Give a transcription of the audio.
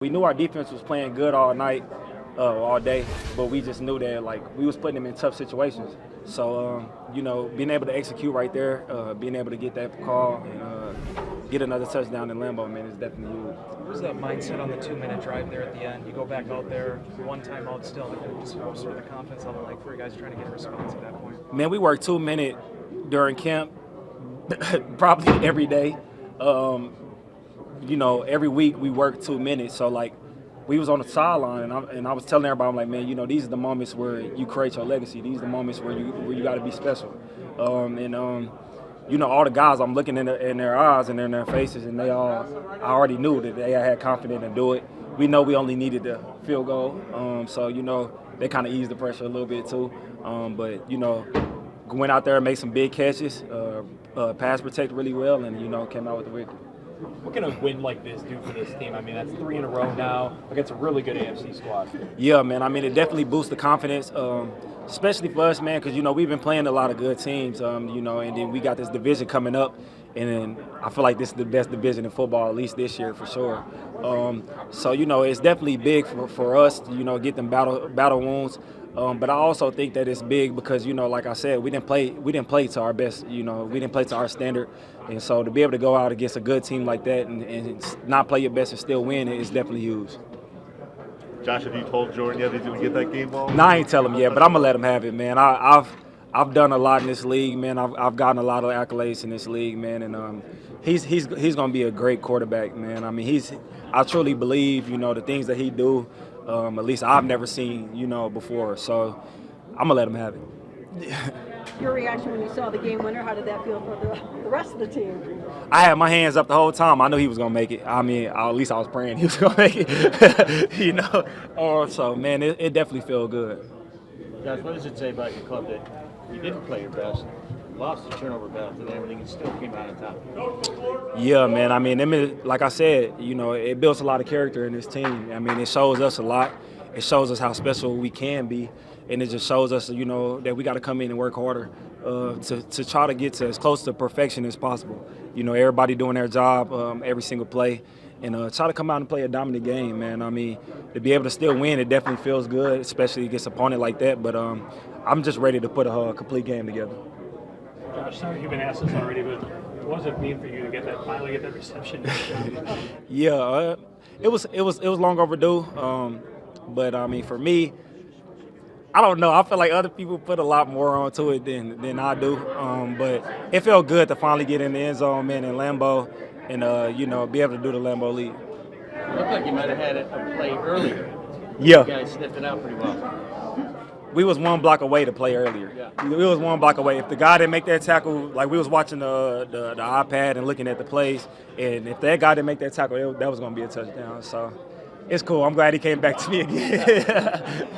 We knew our defense was playing good all night, all day, but we just knew that we was putting them in tough situations. So being able to execute right there, being able to get that call and get another touchdown in Lambeau, man, is definitely huge. What was that mindset on the 2-minute drive there at the end? You go back out there, one timeout still. Just what was sort of the confidence level like for you guys trying to get a response at that point? Man, we worked 2 minute during camp, probably every day. Every week we worked 2 minutes. So we was on the sideline, and I was telling everybody, I'm like, man, these are the moments where you create your legacy. These are the moments where you got to be special. All the guys, I'm looking in their eyes and in their faces, and I already knew that they had confidence to do it. We know we only needed the field goal, so they kind of eased the pressure a little bit too. But went out there and made some big catches, pass protect really well, and came out with the victory. What can a win like this do for this team? I mean, that's 3 in a row now against a really good AFC squad. Yeah, man. I mean, it definitely boosts the confidence, especially for us, man, because, we've been playing a lot of good teams, and then we got this division coming up, and then I feel like this is the best division in football, at least this year for sure. So, it's definitely big for us to, get them battle wounds. But I also think that it's big because, like I said, we didn't play to our best, we didn't play to our standard. And so to be able to go out against a good team like that and not play your best and still win is definitely huge. Josh, have you told Jordan yet he's going to get that game ball? No, I ain't tell him yet, but I'm going to let him have it, man. I've done a lot in this league, man. I've gotten a lot of accolades in this league, man, and he's going to be a great quarterback, man. I mean, I truly believe, the things that he do, at least I've never seen, before. So I'm going to let him have it. Your reaction when you saw the game winner, how did that feel for the rest of the team? I had my hands up the whole time. I knew he was going to make it. I mean, at least I was praying he was going to make it, So, man, it definitely felt good. Guys, what does it say about your club that you didn't play your best, lost the turnover battle and everything, and still came out on top? Yeah, man. I mean, like I said, it builds a lot of character in this team. I mean, it shows us a lot. It shows us how special we can be, and it just shows us, that we got to come in and work harder to try to get to as close to perfection as possible. Everybody doing their job every single play, and try to come out and play a dominant game, man. I mean, to be able to still win, it definitely feels good, especially against an opponent like that. But I'm just ready to put a complete game together. Josh, you've been asked this already, but what does it mean for you to finally get that reception? Yeah, it was long overdue. But I mean, for me, I don't know. I feel like other people put a lot more onto it than I do. But it felt good to finally get in the end zone, man, in Lambeau, and be able to do the Lambeau lead. It looked like you might have had a play earlier. Yeah. You guys sniffed it out pretty well. We was one block away to play earlier. Yeah. We was one block away. If the guy didn't make that tackle, we was watching the iPad and looking at the plays, and if that guy didn't make that tackle, that was going to be a touchdown. So it's cool. I'm glad he came back to me again.